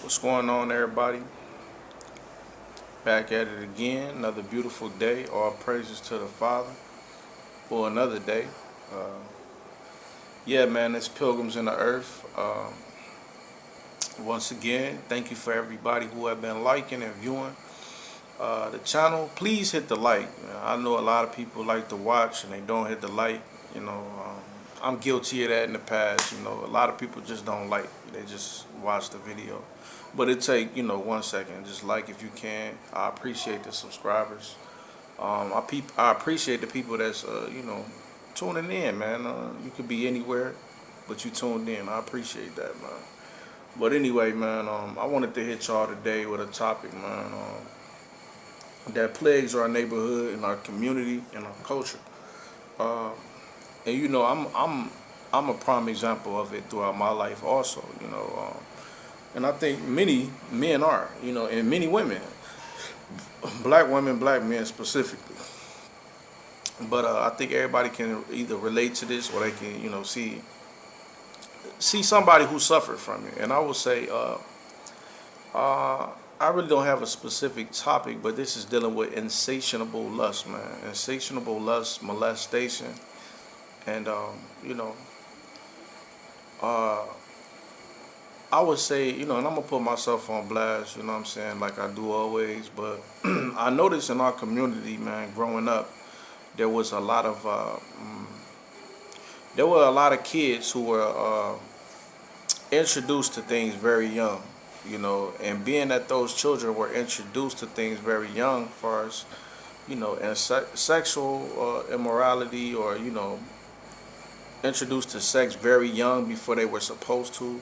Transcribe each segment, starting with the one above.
What's going on, everybody? Back at it again. Another beautiful day. All praises to the Father for another day. Uh, yeah, man, it's Pilgrims in the Earth. Once again, thank you for everybody who have been liking and viewing the channel. Please hit the like. I know a lot of people like to watch and they don't hit the like. You know, I'm guilty of that in the past. You know, a lot of people just don't like. They just watch the video. But it take 1 second. Just like if you can. I appreciate the subscribers. I appreciate the people that's tuning in, man. You could be anywhere, but you tuned in. I appreciate that, man. But anyway, man, I wanted to hit y'all today with a topic, man, that plagues our neighborhood and our community and our culture. Uh, and I'm a prime example of it throughout my life, also. And I think many men are, and many women, black women, black men specifically. But I think everybody can either relate to this or they can, see somebody who suffered from it. And I will say, I really don't have a specific topic, but this is dealing with insatiable lust, man. Insatiable lust, molestation, and uh, I would say, and I'm gonna put myself on blast, you know what I'm saying, like I do always. But I noticed in our community, man, growing up, there was a lot of there were a lot of kids who were introduced to things very young, and being that those children were introduced to things very young, as far as and sexual immorality, or introduced to sex very young before they were supposed to,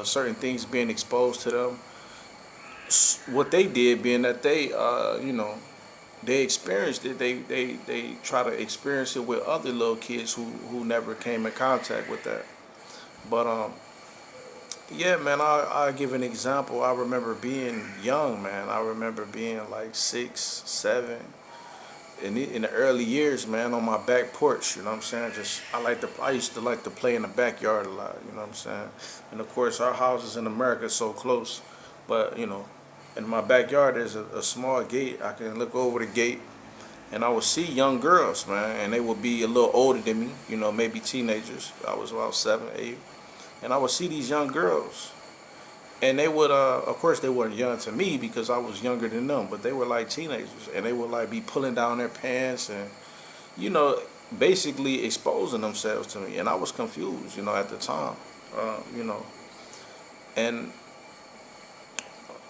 certain things being exposed to them. What they did, being that they experienced it, they try to experience it with other little kids who never came in contact with that. But yeah, man, I give an example. I remember being young, man. I remember being like 6, 7, in the early years, man, on my back porch. You know what I'm saying? I used to like to play in the backyard a lot. You know what I'm saying? And of course, our houses in America are so close, but in my backyard there's a small gate. I can look over the gate, and I would see young girls, man, and they would be a little older than me. Maybe teenagers. I was about 7, 8. And I would see these young girls, and they would, of course, they weren't young to me because I was younger than them, but they were like teenagers, and they would like be pulling down their pants and, you know, basically exposing themselves to me, and I was confused, at the time, and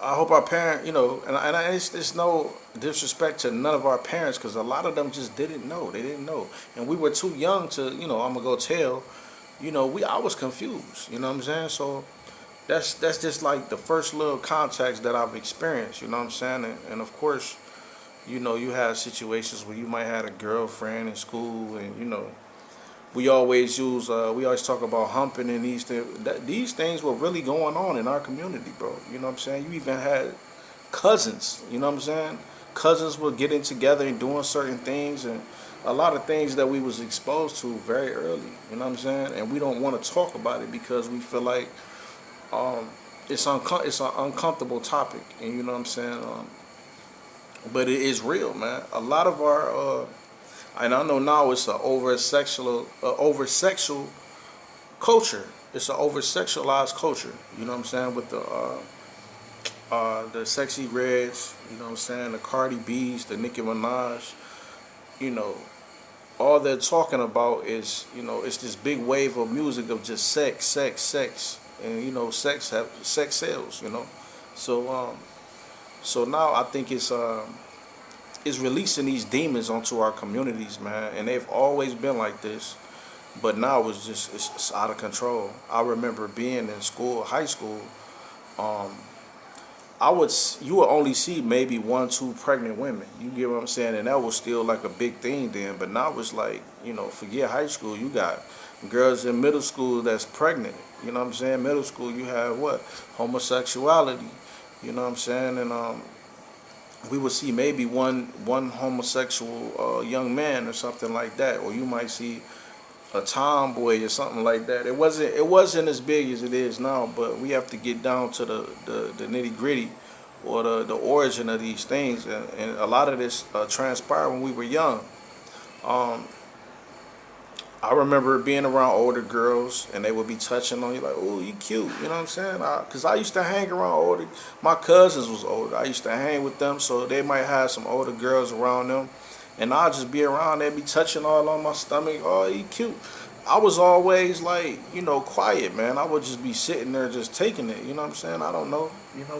I hope our parent, it's no disrespect to none of our parents, because a lot of them just didn't know. They didn't know, and we were too young to, I'm gonna go tell. I was confused. You know what I'm saying? So that's just like the first little context that I've experienced. You know what I'm saying? And of course, you have situations where you might have a girlfriend in school, and we always talk about humping and these things. These things were really going on in our community, bro. You know what I'm saying? You even had cousins. You know what I'm saying? Cousins were getting together and doing certain things, and a lot of things that we was exposed to very early. You know what I'm saying? And we don't want to talk about it because we feel like it's an uncomfortable topic, and you know what I'm saying. But it is real, man. A lot of our and I know now it's a over sexual culture. It's an over sexualized culture. You know what I'm saying, with the sexy reds. You know what I'm saying, the Cardi B's, the Nicki Minaj. You know, all they're talking about is, it's this big wave of music of just sex, sex, sex, and sex sells. So now I think it's releasing these demons onto our communities, man, and they've always been like this, but now it's out of control. I remember being in school, high school. Um, you would only see maybe 1, 2 pregnant women. You get what I'm saying? And that was still like a big thing then. But now it's like, forget high school. You got girls in middle school that's pregnant. You know what I'm saying? Middle school, you have what? Homosexuality. You know what I'm saying? And we would see maybe one homosexual young man or something like that. Or you might see a tomboy or something like that. It wasn't as big as it is now, but we have to get down to the nitty gritty or the origin of these things, and a lot of this transpired when we were young. Um, I remember being around older girls and they would be touching on you like, "Oh, you cute," you know what I'm saying? Cause I used to hang around older. My cousins was older. I used to hang with them, so they might have some older girls around them, and I'll just be around. They'd be touching all on my stomach. "Oh, you cute." I was always like, quiet, man. I would just be sitting there just taking it. You know what I'm saying? I don't know.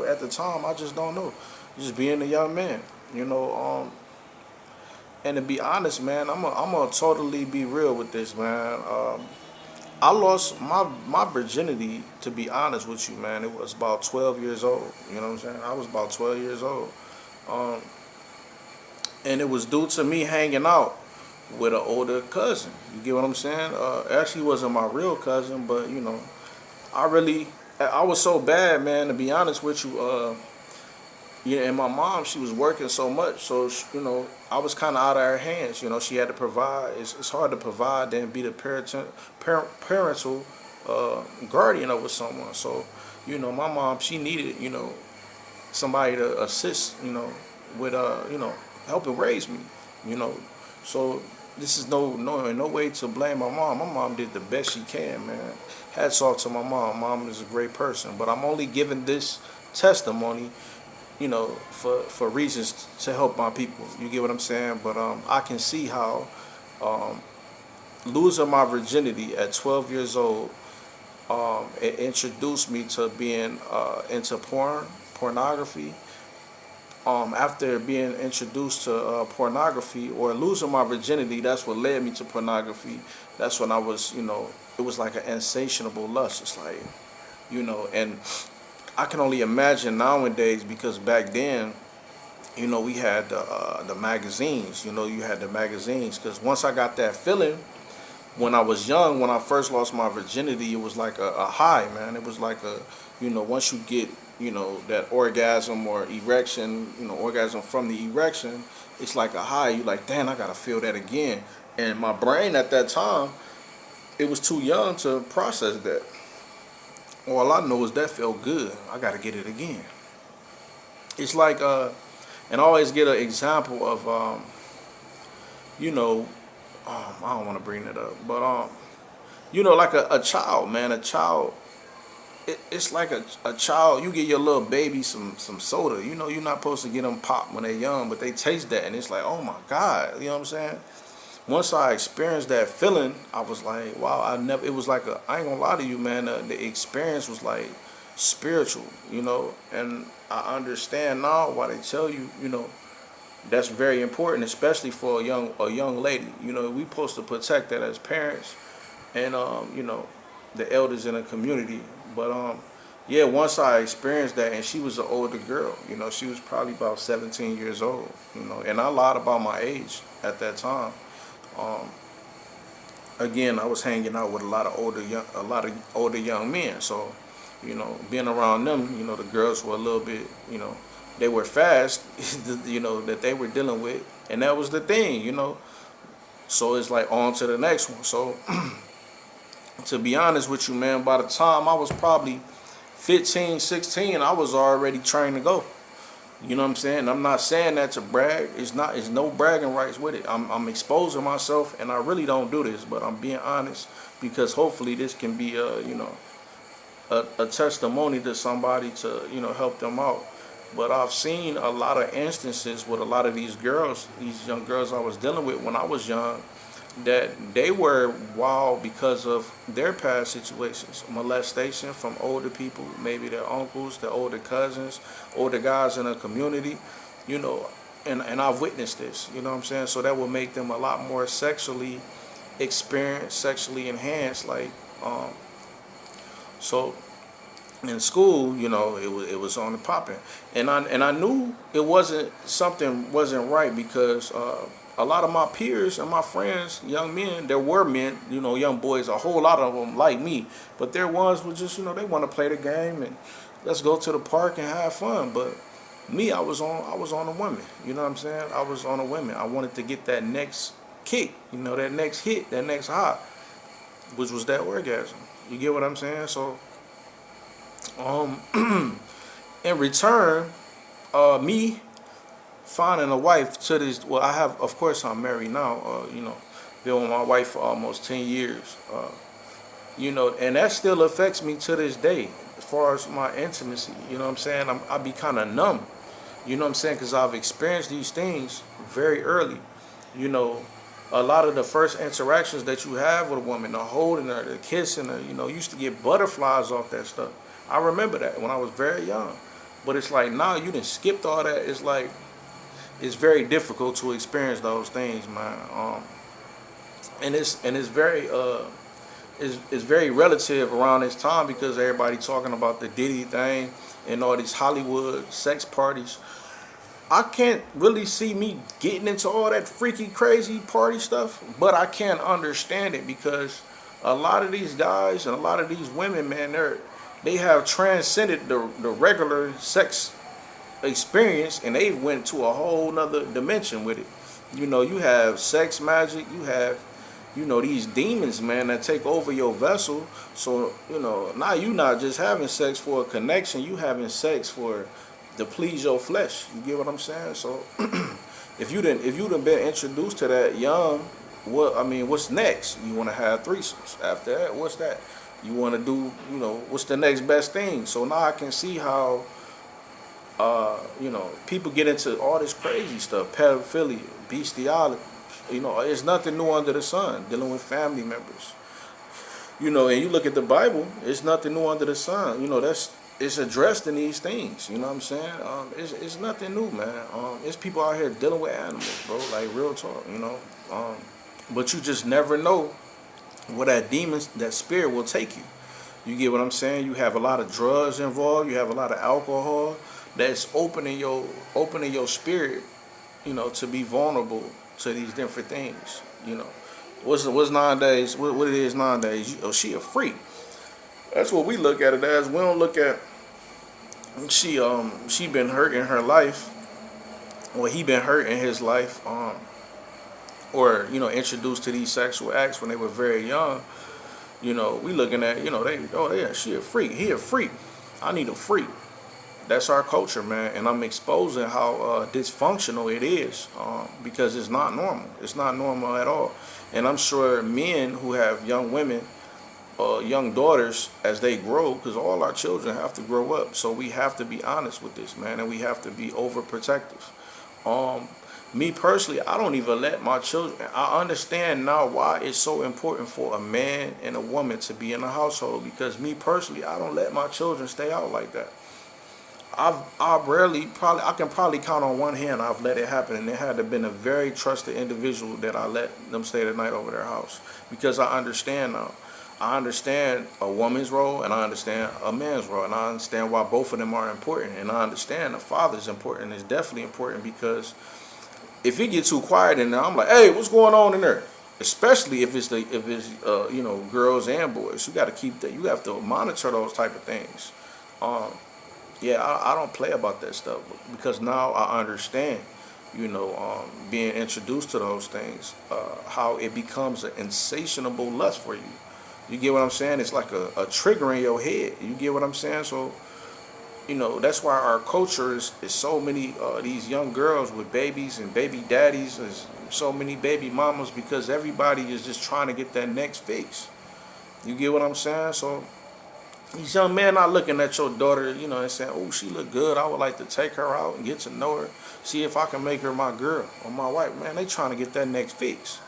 At the time, I just don't know. Just being a young man. You know. And to be honest, man, I'm gonna totally be real with this, man. I lost my virginity. To be honest with you, man, it was about 12 years old. You know what I'm saying? I was about 12 years old, um, and it was due to me hanging out with an older cousin. You get what I'm saying? Actually, wasn't my real cousin, but I was so bad, man. To be honest with you, yeah, and my mom, she was working so much, so I was kind of out of her hands. She had to provide. It's hard to provide and be the parental guardian over someone. So, my mom, she needed, somebody to assist, with helping raise me, you know. So this is in no way to blame my mom. My mom did the best she can, man. Hats off to my mom. Mom is a great person, but I'm only giving this testimony for reasons to help my people. You get what I'm saying? But I can see how um, losing my virginity at 12 years old, it introduced me to being into pornography. After being introduced to pornography or losing my virginity, that's what led me to pornography. That's when I was, it was like an insatiable lust. It's like, and I can only imagine nowadays because back then, we had the magazines. You had the magazines because once I got that feeling when I was young, when I first lost my virginity, it was like a high, man. It was like once you get that orgasm or erection, orgasm from the erection, it's like a high. You like, damn, I gotta feel that again. And my brain at that time, it was too young to process that. All I know is that felt good. I gotta get it again. It's like and I always get an example of I don't want to bring it up, but like a child, man. A child, it's like a child. You get your little baby some soda. You're not supposed to get them pop when they're young, but they taste that, and it's like, oh my God, you know what I'm saying? Once I experienced that feeling, I was like, wow, it was like I ain't gonna lie to you, man, the experience was like spiritual, and I understand now why they tell you, that's very important, especially for a young lady. We supposed to protect that as parents and, the elders in the community. But, yeah, once I experienced that, and she was an older girl, she was probably about 17 years old, and I lied about my age at that time. Um, Again, I was hanging out with a lot of older young men. So, being around them, the girls were a little bit, they were fast, that they were dealing with, and that was the thing. So it's like on to the next one. So, to be honest with you, man, by the time I was probably 15, 16, I was already trying to go. You know what I'm saying? I'm not saying that to brag. It's no bragging rights with it. I'm exposing myself, and I really don't do this, but I'm being honest because hopefully this can be a testimony to somebody to help them out. But I've seen a lot of instances with a lot of these girls, these young girls I was dealing with when I was young, that they were wild because of their past situations, molestation from older people, maybe their uncles, their older cousins, older guys in the community, and I've witnessed this, you know what I'm saying? So that will make them a lot more sexually experienced, sexually enhanced, like, so in school, it was on the popping, and I knew something wasn't right because a lot of my peers and my friends, young men, there were men, young boys, a whole lot of them like me, but there ones were just they want to play the game and let's go to the park and have fun. But me, I was on the women, you know what I'm saying? I was on the women. I wanted to get that next kick, that next hit, that next high. which was that orgasm. You get what I'm saying? So, um, in return, me finding a wife to this. Well, I have, of course, I'm married now. Been with my wife for almost 10 years. And that still affects me to this day as far as my intimacy. You know what I'm saying? I be kind of numb. You know what I'm saying? Because I've experienced these things very early. You know, a lot of the first interactions that you have with a woman, the holding her, the kissing her, used to get butterflies off that stuff. I remember that when I was very young. But it's like now you done skipped all that. It's like it's very difficult to experience those things, man. And it's very is very relative around this time because everybody talking about the Diddy thing and all these Hollywood sex parties. I can't really see me getting into all that freaky, crazy party stuff, but I can understand it because a lot of these guys and a lot of these women, man, they have transcended the regular sex experience and they went to a whole nother dimension with it. You have sex magic, you have these demons, man, that take over your vessel. So, now you not just having sex for a connection, you having sex for to please your flesh. You get what I'm saying? So if you done been introduced to that young, what's next? You wanna have threesomes. After that, what's that? You wanna do, what's the next best thing? So now I can see how people get into all this crazy stuff, pedophilia, bestiality. It's nothing new under the sun, dealing with family members. And you look at the Bible, it's nothing new under the sun. It's addressed in these things. You know what I'm saying? It's nothing new, man. It's people out here dealing with animals, bro. Like real talk, But you just never know where that spirit will take you. You get what I'm saying? You have a lot of drugs involved. You have a lot of alcohol that's opening your spirit, to be vulnerable to these different things. What's nowadays? What it is nowadays? She a freak. That's what we look at it as. We don't look at she been hurt in her life, or he been hurt in his life, or introduced to these sexual acts when they were very young. We looking at she a freak, he a freak. I need a freak. That's our culture, man, and I'm exposing how dysfunctional it is because it's not normal. It's not normal at all, and I'm sure men who have young women, young daughters as they grow, because all our children have to grow up. So we have to be honest with this, man, and we have to be overprotective. Me personally, I don't even let my children. I understand now why it's so important for a man and a woman to be in a household, because me personally, I don't let my children stay out like that. I can probably count on one hand I've let it happen, and it had to been a very trusted individual that I let them stay the night over their house, because I understand now. I understand a woman's role and I understand a man's role, and I understand why both of them are important, and I understand the father's important. It's definitely important, because if it gets too quiet in there, I'm like, hey, what's going on in there? Especially if it's girls and boys. You got to keep that. You have to monitor those type of things. I don't play about that stuff, because now I understand, being introduced to those things, how it becomes an insatiable lust for you. You get what I'm saying? It's like a trigger in your head. You get what I'm saying? So, that's why our culture is so many these young girls with babies and baby daddies, and so many baby mamas, because everybody is just trying to get that next fix. You get what I'm saying? So these young men not looking at your daughter, and saying, oh, she look good, I would like to take her out and get to know her, see if I can make her my girl or my wife. Man, they trying to get that next fix.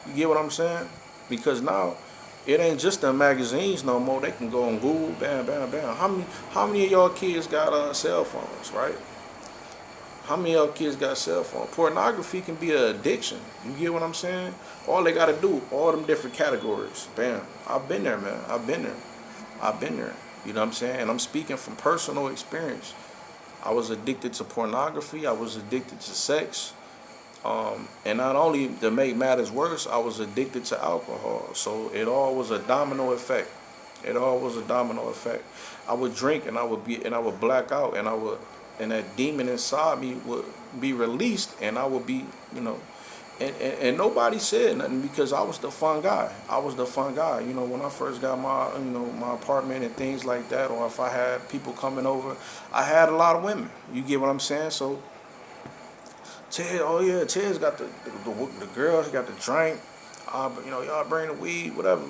You get what I'm saying? Because now it ain't just the magazines no more. They can go on Google, bam, bam, bam. How many of y'all kids got cell phones, right? How many of y'all kids got cell phones? Pornography can be an addiction. You get what I'm saying? All they got to do, all them different categories, bam. I've been there, man. I've been there. You know what I'm saying? And I'm speaking from personal experience. I was addicted to pornography. I was addicted to sex. And not only to make matters worse, I was addicted to alcohol. So it all was a domino effect. I would drink and I would black out, and that demon inside me would be released, and I would be, and nobody said nothing because I was the fun guy. I was the fun guy. You know, when I first got my, my apartment and things like that, or if I had people coming over, I had a lot of women. You get what I'm saying? So Ted, oh yeah, Ted's got the girl, he got the drink. Y'all bring the weed, whatever.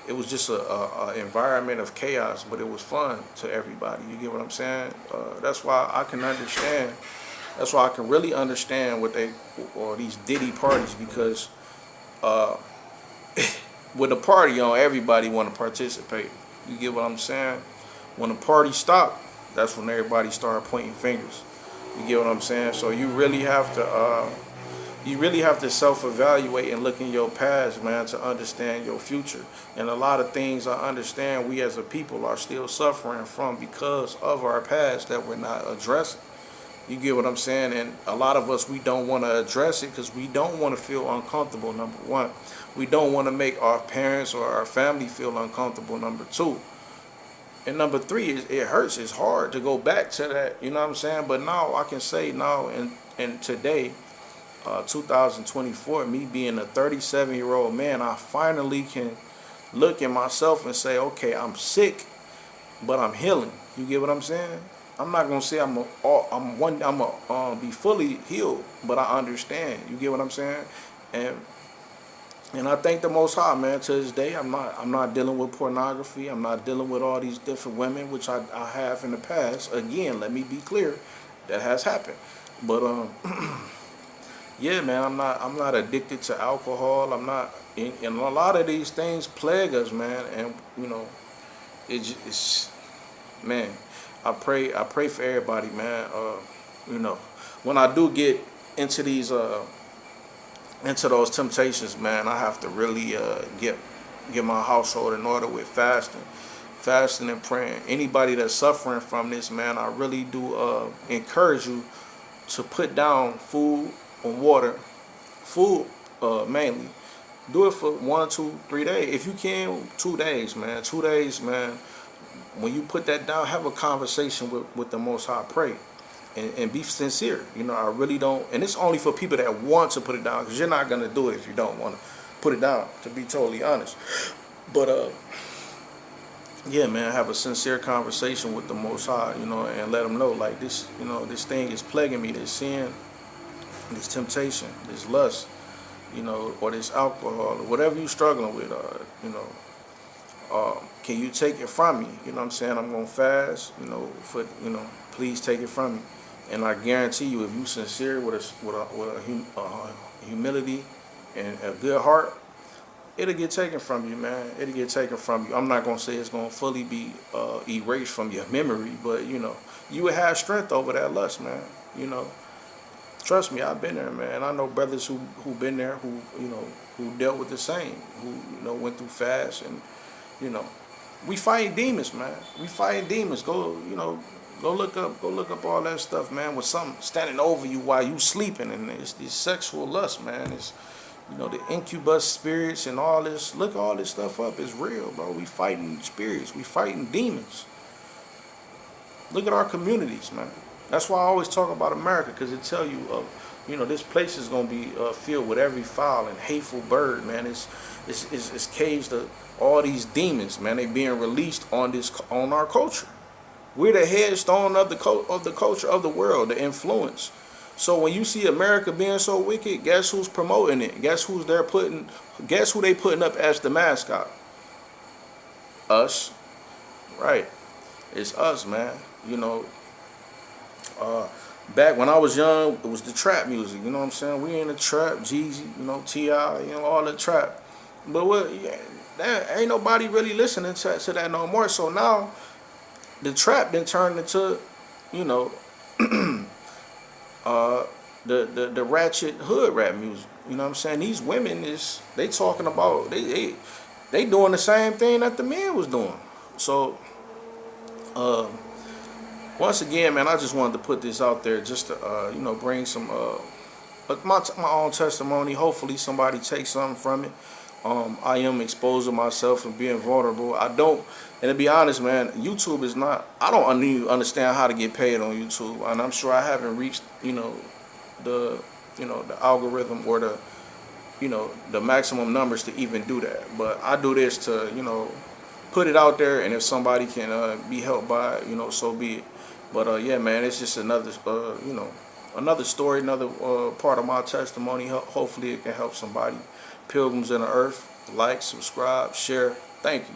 It was just a environment of chaos, but it was fun to everybody. You get what I'm saying? That's why I can understand. That's why I can really understand what or these Diddy parties, because with a party on, everybody want to participate. You get what I'm saying? When the party stop, that's when everybody start pointing fingers. You get what I'm saying? So you really have to self-evaluate and look in your past, man, to understand your future. And a lot of things I understand we as a people are still suffering from because of our past that we're not addressing. You get what I'm saying? And a lot of us, we don't want to address it because we don't want to feel uncomfortable, number one. We don't want to make our parents or our family feel uncomfortable, number two. And number three, it hurts. It's hard to go back to that, you know what I'm saying? But now I can say now and today, 2024, me being a 37-year-old man, I finally can look at myself and say, okay, I'm sick, but I'm healing. You get what I'm saying? I'm not gonna say I'm be fully healed, but I understand. You get what I'm saying? And I thank the Most High, man. To this day, I'm not dealing with pornography. I'm not dealing with all these different women, which I have in the past. Again, let me be clear, that has happened. But yeah, man, I'm not addicted to alcohol. I'm not, and a lot of these things plague us, man. And it's man. I pray for everybody, man. When I do get into into those temptations, man, I have to really get my household in order with fasting and praying. Anybody that's suffering from this, man, I really do encourage you to put down food and water, food mainly. Do it for 1, 2, 3 days. If you can, 2 days, man. 2 days, man. When you put that down, have a conversation with the Most High, pray, and be sincere. I really don't, and it's only for people that want to put it down, because you're not going to do it if you don't want to put it down, to be totally honest. But, yeah, man, have a sincere conversation with the Most High, and let them know, like, this, this thing is plaguing me, this sin, this temptation, this lust, or this alcohol, or whatever you're struggling with, can you take it from me? You know what I'm saying? I'm going to fast, please take it from me. And I guarantee you, if you sincere with humility and a good heart, it'll get taken from you, man. It'll get taken from you. I'm not going to say it's going to fully be erased from your memory, but, you will have strength over that lust, man. Trust me, I've been there, man. I know brothers who been there, who dealt with the same, who, went through fast and, we fighting demons, man. We fighting demons. Go look up all that stuff, man. With something standing over you while you sleeping, and it's this sexual lust, man. It's the incubus spirits and all this. Look all this stuff up. It's real, bro. We fighting spirits. We fighting demons. Look at our communities, man. That's why I always talk about America, because it tell you, this place is gonna be filled with every foul and hateful bird, man. It's caged to all these demons, man. They being released on our culture. We're the headstone of the culture of the world, the influence. So when you see America being so wicked, guess who's promoting it? Guess who they putting up as the mascot? Us, right? It's us, man. Back when I was young, it was the trap music. You know what I'm saying? We in the trap, Jeezy, T.I., all the trap. But ain't nobody really listening to that no more. So now the trap been turned into, the ratchet hood rap music. You know what I'm saying? These women they talking about they doing the same thing that the men was doing. So once again, man, I just wanted to put this out there just to bring some my own testimony. Hopefully somebody takes something from it. I am exposing myself and being vulnerable. And to be honest, man, YouTube is not, I don't even understand how to get paid on YouTube. And I'm sure I haven't reached, the the algorithm or the maximum numbers to even do that. But I do this to put it out there, and if somebody can be helped by it, so be it. But yeah, man, it's just another another story, another part of my testimony. Hopefully it can help somebody. Pilgrims in the Earth, like, subscribe, share. Thank you.